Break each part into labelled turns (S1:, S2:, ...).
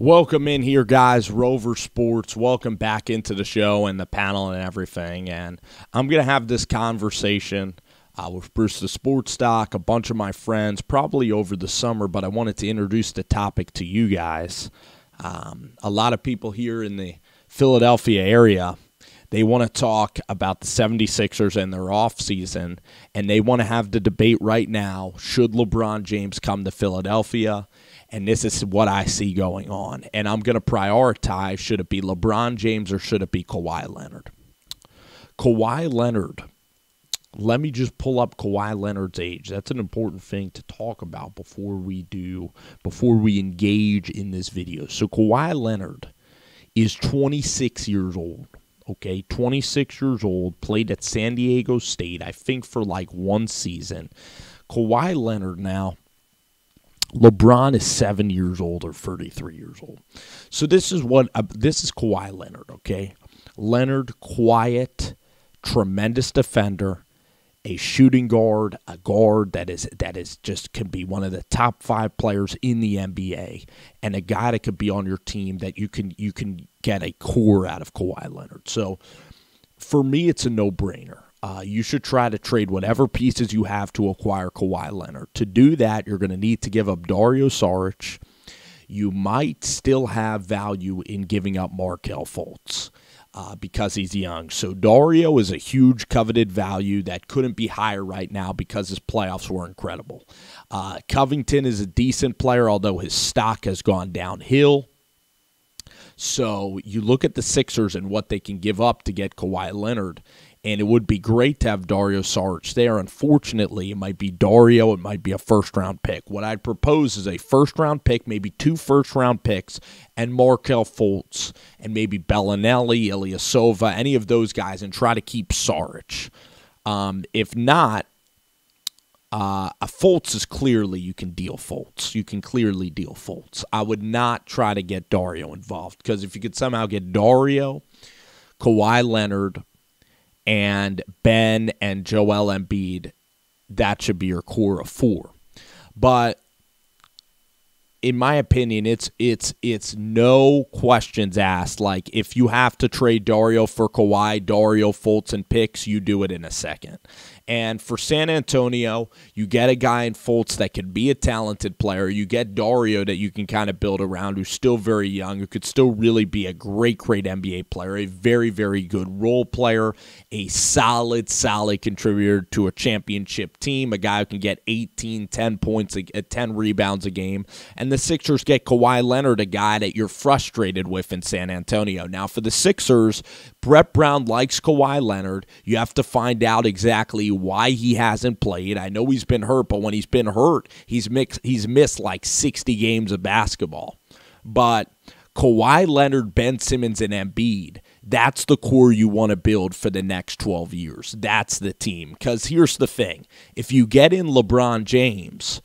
S1: Welcome in here, guys. Rover Sports. Welcome back into the show and the panel and everything. And I'm going to have this conversation with Bruce the Sports Doc, a bunch of my friends, probably over the summer, but I wanted to introduce the topic to you guys. A lot of people here in the Philadelphia area, they want to talk about the 76ers and their offseason, and they want to have the debate right now, should LeBron James come to Philadelphia? And this is what I see going on. And I'm going to prioritize, should it be LeBron James or should it be Kawhi Leonard? Kawhi Leonard, let me just pull up Kawhi Leonard's age. That's an important thing to talk about before we engage in this video. So Kawhi Leonard is 26 years old. Okay, 26 years old, played at San Diego State, I think for like one season. Kawhi Leonard now, LeBron is 7 years old or 33 years old. So this is Kawhi Leonard, okay? Leonard, quiet, tremendous defender, a shooting guard, a guard that is just can be one of the top 5 players in the NBA, and a guy that could be on your team that you can get a core out of Kawhi Leonard. So for me, it's a no-brainer. You should try to trade whatever pieces you have to acquire Kawhi Leonard. To do that, you're going to need to give up Dario Saric. You might still have value in giving up Markelle Fultz because he's young. So Dario is a huge coveted value that couldn't be higher right now because his playoffs were incredible. Covington is a decent player, although his stock has gone downhill. So you look at the Sixers and what they can give up to get Kawhi Leonard, and it would be great to have Dario Saric there. Unfortunately, it might be Dario, it might be a first-round pick. What I'd propose is a first-round pick, maybe 2 first-round picks, and Markelle Fultz, and maybe Bellinelli, Ilyasova, any of those guys, and try to keep Saric. If not, a Fultz is clearly, you can deal Fultz. You can clearly deal Fultz. I would not try to get Dario involved, because if you could somehow get Dario, Kawhi Leonard, and Ben and Joel Embiid, that should be your core of 4. But in my opinion, it's no questions asked. Like, if you have to trade Dario for Kawhi, Dario, Fultz, and picks, you do it in a second. And for San Antonio, you get a guy in Fultz that can be a talented player. You get Dario that you can kind of build around, who's still very young, who could still really be a great NBA player, a very, very good role player, a solid contributor to a championship team, a guy who can get 18, 10 points, 10 rebounds a game. And the Sixers get Kawhi Leonard, a guy that you're frustrated with in San Antonio. Now, for the Sixers, Brett Brown likes Kawhi Leonard. You have to find out exactly why he hasn't played. I know he's been hurt, but when he's been hurt, he's missed like 60 games of basketball. But Kawhi Leonard, Ben Simmons, and Embiid, that's the core you want to build for the next 12 years. That's the team. Because here's the thing. If you get in LeBron James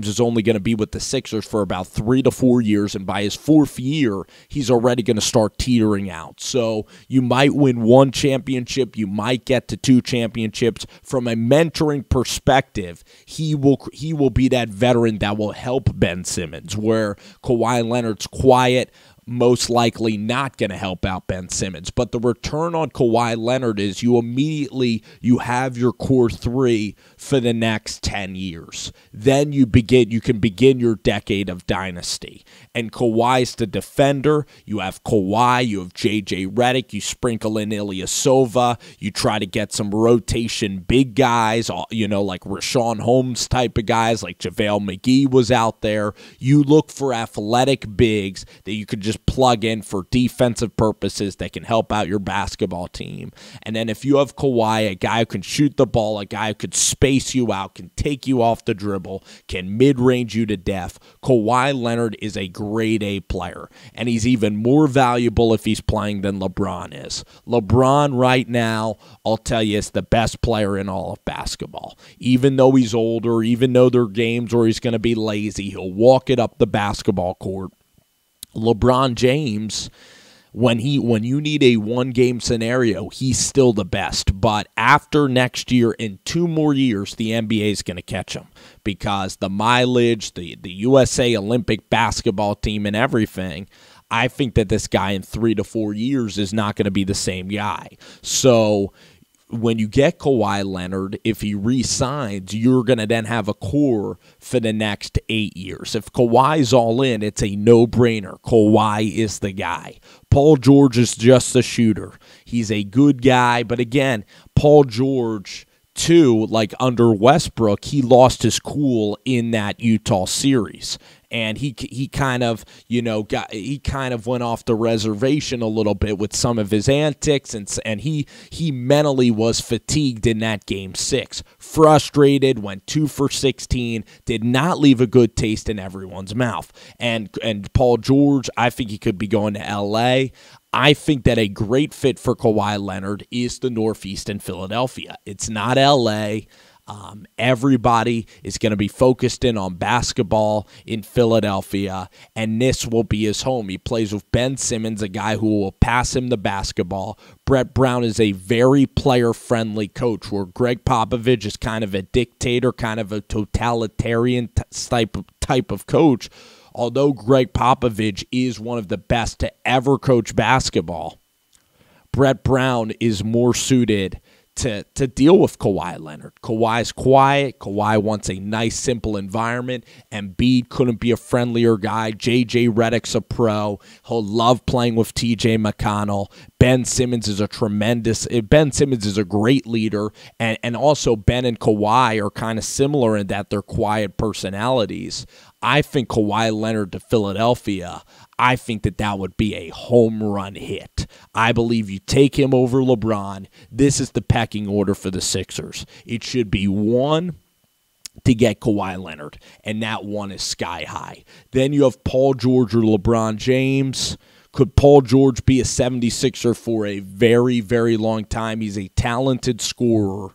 S1: is only going to be with the Sixers for about 3 to 4 years, and by his 4th year, he's already going to start teetering out. So you might win 1 championship, you might get to 2 championships. From a mentoring perspective, he will be that veteran that will help Ben Simmons, where Kawhi Leonard's quiet, most likely not going to help out Ben Simmons. But the return on Kawhi Leonard is you have your core 3 for the next 10 years. Then you can begin your decade of dynasty. And Kawhi's the defender. You have Kawhi, you have J.J. Redick, you sprinkle in Ilyasova, you try to get some rotation big guys, like Rashawn Holmes type of guys, like JaVale McGee was out there. You look for athletic bigs that you could just plug in for defensive purposes that can help out your basketball team. And then if you have Kawhi, a guy who can shoot the ball, a guy who could space you out, can take you off the dribble, can mid-range you to death, Kawhi Leonard is a grade A player. And he's even more valuable if he's playing than LeBron is. LeBron right now, I'll tell you, is the best player in all of basketball. Even though he's older, even though there are games where he's going to be lazy, he'll walk it up the basketball court. LeBron James, When you need a one-game scenario, he's still the best. But after next year, in 2 more years, the NBA is going to catch him because the mileage, the USA Olympic basketball team and everything, I think that this guy in 3 to 4 years is not going to be the same guy. So when you get Kawhi Leonard, if he re-signs, you're going to then have a core for the next 8 years. If Kawhi's all in, it's a no-brainer. Kawhi is the guy. Paul George is just a shooter. He's a good guy, but again, Paul George, too, like under Westbrook, he lost his cool in that Utah series. And he kind of, he kind of went off the reservation a little bit with some of his antics, and he mentally was fatigued in that game 6. Frustrated, went 2 for 16, did not leave a good taste in everyone's mouth. And Paul George, I think he could be going to L.A. I think that a great fit for Kawhi Leonard is the Northeast and Philadelphia. It's not L.A. Everybody is going to be focused in on basketball in Philadelphia, and this will be his home. He plays with Ben Simmons, a guy who will pass him the basketball. Brett Brown is a very player-friendly coach, where Greg Popovich is kind of a dictator, kind of a totalitarian type of coach. Although Greg Popovich is one of the best to ever coach basketball, Brett Brown is more suited to deal with Kawhi Leonard. Kawhi's quiet. Kawhi wants a nice, simple environment. Embiid couldn't be a friendlier guy. J.J. Redick's a pro. He'll love playing with T.J. McConnell. Ben Simmons is a great leader, and also Ben and Kawhi are kind of similar in that they're quiet personalities. I think Kawhi Leonard to Philadelphia, I think that would be a home run hit. I believe you take him over LeBron. This is the pecking order for the Sixers. It should be 1 to get Kawhi Leonard, and that 1 is sky high. Then you have Paul George or LeBron James. Could Paul George be a 76er for a very, very long time? He's a talented scorer.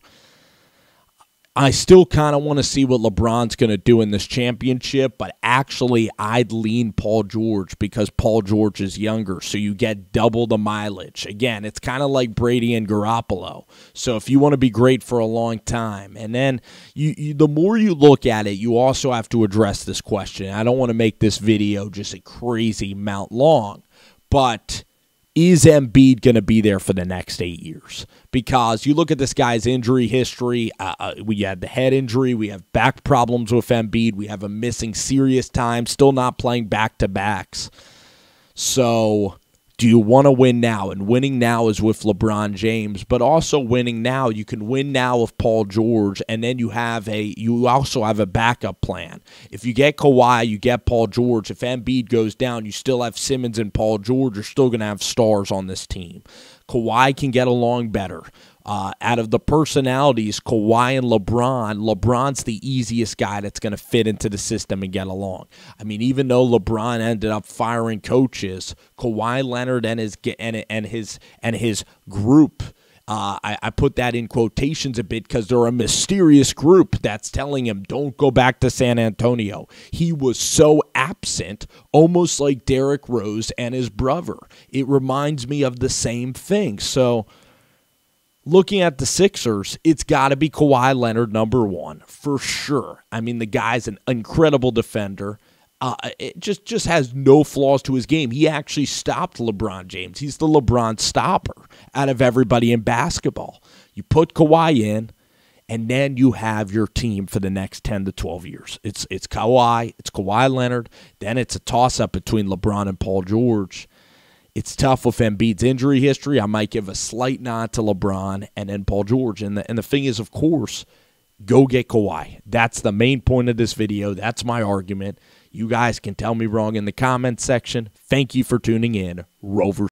S1: I still kind of want to see what LeBron's going to do in this championship, but actually I'd lean Paul George because Paul George is younger, so you get double the mileage. Again, it's kind of like Brady and Garoppolo. So if you want to be great for a long time, and then the more you look at it, you also have to address this question. I don't want to make this video just a crazy amount long, but is Embiid going to be there for the next 8 years? Because you look at this guy's injury history. We had the head injury. We have back problems with Embiid. We have him missing serious time, still not playing back-to-backs. So do you want to win now? And winning now is with LeBron James, but also winning now, you can win now with Paul George, and then you also have a backup plan. If you get Kawhi, you get Paul George. If Embiid goes down, you still have Simmons and Paul George. You're still going to have stars on this team. Kawhi can get along better. Out of the personalities, Kawhi and LeBron's the easiest guy that's going to fit into the system and get along. I mean, even though LeBron ended up firing coaches, Kawhi Leonard and his group, I put that in quotations a bit because they're a mysterious group that's telling him, don't go back to San Antonio. He was so absent, almost like Derrick Rose and his brother. It reminds me of the same thing. So looking at the Sixers, it's got to be Kawhi Leonard number 1 for sure. I mean, the guy's an incredible defender. It just has no flaws to his game. He actually stopped LeBron James. He's the LeBron stopper out of everybody in basketball. You put Kawhi in, and then you have your team for the next 10 to 12 years. It's Kawhi Leonard. Then it's a toss-up between LeBron and Paul George. It's tough with Embiid's injury history. I might give a slight nod to LeBron and then Paul George. And the thing is, of course, go get Kawhi. That's the main point of this video. That's my argument. You guys can tell me wrong in the comments section. Thank you for tuning in. Rover.